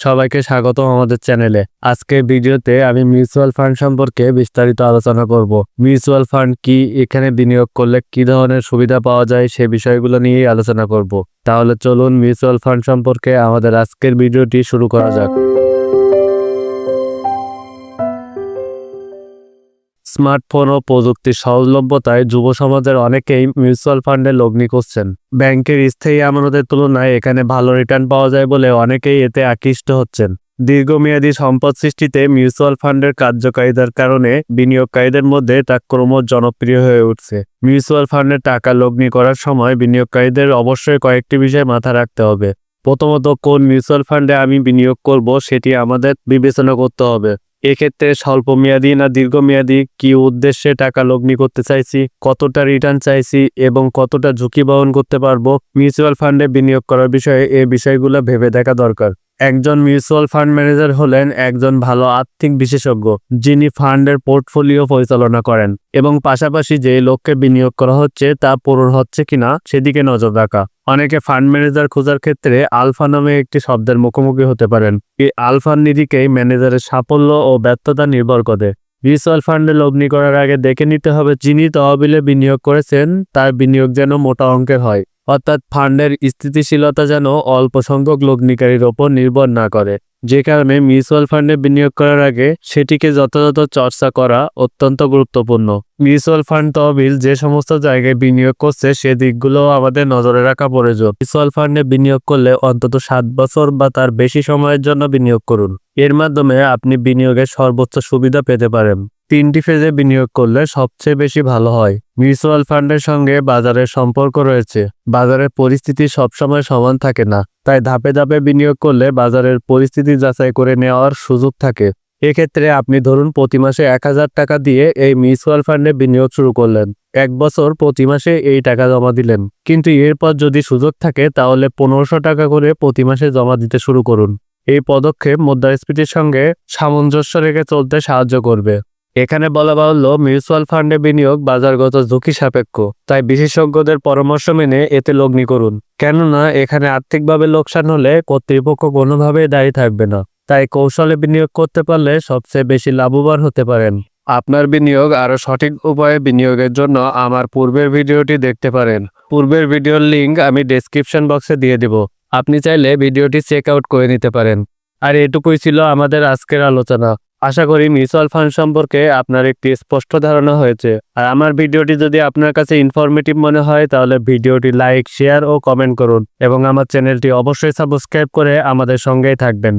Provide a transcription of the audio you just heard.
সবাইকে স্বাগতম আমাদের চ্যানেলে। আজকের ভিডিওতে আমি মিউচুয়াল ফান্ড সম্পর্কে বিস্তারিত আলোচনা করব। মিউচুয়াল ফান্ড কি, এখানে বিনিয়োগ করলে কি ধরনের সুবিধা পাওয়া যায় সে বিষয়গুলো নিয়েই আলোচনা করব। তাহলে চলুন মিউচুয়াল ফান্ড সম্পর্কে আমাদের আজকের ভিডিওটি শুরু করা যাক। স্মার্টফোন ও প্রযুক্তির সহজলভ্যতায় যুব সমাজের অনেকেই মিউচুয়াল ফান্ডে লগ্নি করছেন। ব্যাংকের স্থায়ী আমানতের তুলনায় এখানে ভালো রিটার্ন পাওয়া যায় বলে অনেকেই এতে আকৃষ্ট হচ্ছেন। দীর্ঘমেয়াদী সম্পদ সৃষ্টিতে মিউচুয়াল ফান্ডের কার্যকারিতার কারণে বিনিয়োগকারীদের মধ্যে তা ক্রমশ জনপ্রিয় হয়ে উঠছে। মিউচুয়াল ফান্ডে টাকা লগ্নি করার সময় বিনিয়োগকারীদের অবশ্যই কয়েকটি বিষয় মাথায় রাখতে হবে। প্রথমত, কোন মিউচুয়াল ফান্ডে আমি বিনিয়োগ করব সেটি আমাদের বিবেচনা করতে হবে। এক্ষেত্রে স্বল্পমেয়াদী না দীর্ঘমেয়াদী, কি উদ্দেশ্যে টাকা লগ্নি করতে চাইছি, কতটা রিটার্ন চাইছি এবং কতটা ঝুঁকি বহন করতে পারবো, মিউচুয়াল ফান্ডে বিনিয়োগ করার বিষয়ে এই বিষয়গুলো ভেবে দেখা দরকার। একজন মিউচুয়াল ফান্ড ম্যানেজার হলেন একজন ভালো আর্থিক বিশেষজ্ঞ, যিনি ফান্ডের পোর্টফোলিও পরিচালনা করেন এবং পাশাপাশি যে লক্ষ্যে বিনিয়োগ করা হচ্ছে তা পূরণ হচ্ছে কিনা সেদিকে নজর রাখা। অনেকে ফান্ড ম্যানেজার খোঁজার ক্ষেত্রে আলফা নামে একটি শব্দের মুখোমুখি হতে পারেন। এই আলফার নিরিখেই ম্যানেজারের সাফল্য ও ব্যর্থতা নির্ভর করে। মিউচুয়াল ফান্ডে লগ্নি করার আগে দেখে নিতে হবে যিনি তহবিলে বিনিয়োগ করেছেন তার বিনিয়োগ যেন মোটা অঙ্কের হয়, অর্থাৎ ফান্ডের স্থিতিশীলতা যেন অল্প সংখ্যক লগ্নিকারীর ওপর নির্ভর না করে। যে কারণে মিউচুয়াল ফান্ডে বিনিয়োগ করার আগে সেটিকে যথাযথ চর্চা করা অত্যন্ত গুরুত্বপূর্ণ। মিউচুয়াল ফান্ড তহবিল যে সমস্ত জায়গায় বিনিয়োগ করছে সে দিকগুলো আমাদের নজরে রাখা প্রয়োজন। মিউচুয়াল ফান্ডে বিনিয়োগ করলে অন্তত 7 বছর বা তার বেশি সময়ের জন্য বিনিয়োগ করুন। এর মাধ্যমে আপনি বিনিয়োগের সর্বোচ্চ সুবিধা পেতে পারেন। 3টি ফেজে বিনিয়োগ করলে সবচেয়ে বেশি ভালো হয়। মিউচুয়াল ফান্ডের সঙ্গে বাজারের সম্পর্ক রয়েছে। বাজারের পরিস্থিতি সবসময় সমান থাকে না, তাই ধাপে ধাপে বিনিয়োগ করলে বাজারের পরিস্থিতি যাচাই করে নেওয়ার সুযোগ থাকে। এক্ষেত্রে আপনি ধরুন প্রতি মাসে 1000 টাকা দিয়ে এই মিউচুয়াল ফান্ডে বিনিয়োগ শুরু করলেন। 1 বছর প্রতি মাসে এই টাকা জমা দিলেন, কিন্তু এরপর যদি সুযোগ থাকে তাহলে 1500 টাকা করে প্রতি মাসে জমা দিতে শুরু করুন। এই পদক্ষেপ মুদ্রাস্ফীতির সঙ্গে সামঞ্জস্য রেখে চলতে সাহায্য করবে। এখানে বলা বাহুল্য, মিউচুয়াল ফান্ডে বিনিয়োগ বাজারগত ঝুঁকি সাপেক্ষ, তাই বিশেষজ্ঞদের পরামর্শ মেনে এতে লগ্নি করুন। কেননা এখানে আর্থিকভাবে লোকসান হলে কর্তৃপক্ষ কোনোভাবেই দায়ী থাকবে না। তাই কৌশলে বিনিয়োগ করতে পারলে সবচেয়ে বেশি লাভবান হতে পারেন। আপনার বিনিয়োগ আরও সঠিক উপায়ে বিনিয়োগের জন্য আমার পূর্বের ভিডিওটি দেখতে পারেন। পূর্বের ভিডিওর লিঙ্ক আমি ডেসক্রিপশন বক্সে দিয়ে দেব, আপনি চাইলে ভিডিওটি চেক আউট করে নিতে পারেন। আর এটুকুই ছিল আমাদের আজকের আলোচনা। আশা করি মিউচুয়াল ফান্ড সম্পর্কে আপনার একটি স্পষ্ট ধারণা হয়েছে। আর আমার ভিডিওটি যদি আপনার কাছে ইনফরমেটিভ মনে হয় তাহলে ভিডিওটি লাইক, শেয়ার ও কমেন্ট করুন এবং আমার চ্যানেলটি অবশ্যই সাবস্ক্রাইব করে আমাদের সঙ্গেই থাকবেন।